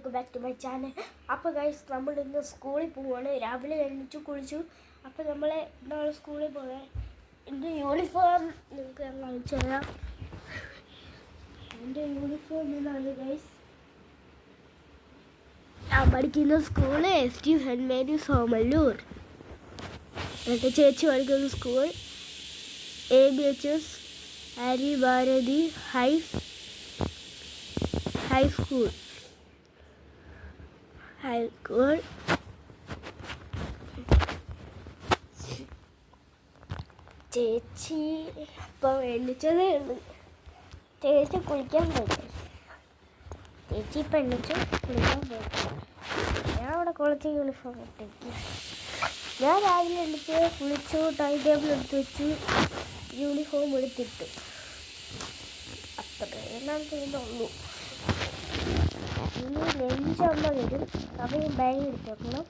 Welcome back to my channel. അപ്പോൾ guys, നമ്മൾ ഇന്ന് സ്കൂളിൽ പോവുകയാണ്. രാവിലെ എഴുന്നേറ്റ് കുളിച്ചു. അപ്പോൾ നമ്മൾ നാളെ സ്കൂളിൽ പോകാൻ എൻ്റെ യൂണിഫോം നിങ്ങൾക്ക് ഞാൻ കാണിച്ചു തരാം. എൻ്റെ യൂണിഫോം ഇതാണ് ഗൈസ്. ഞാൻ പഠിക്കുന്ന school ST saint Mary's Homallur. എൻ്റെ ചേച്ചി പഠിക്കുന്ന school ABHS Arya Bharathi high school. ചേച്ചി ഇപ്പം എണ്ണിച്ചതേ ഉള്ളൂ. ചേച്ചി കുളിക്കാൻ പോയി. ചേച്ചി ഇപ്പം എണ്ണിച്ചു കുളിക്കാൻ പോയി. ഞാൻ അവിടെ കുളിച്ച് യൂണിഫോം ഇട്ടേക്ക്. ഞാൻ രാവിലെ എണ്ണിച്ച് കുളിച്ചു, ടൈം ടേബിൾ എടുത്ത് വെച്ച് യൂണിഫോം എടുത്തിട്ടു. അത്രയെല്ലാം ചെയ്യുന്നുള്ളൂ. ഇനി ലഞ്ച് അമ്മ വരും. അപ്പം ബാഗ് എടുത്ത് വെക്കണം.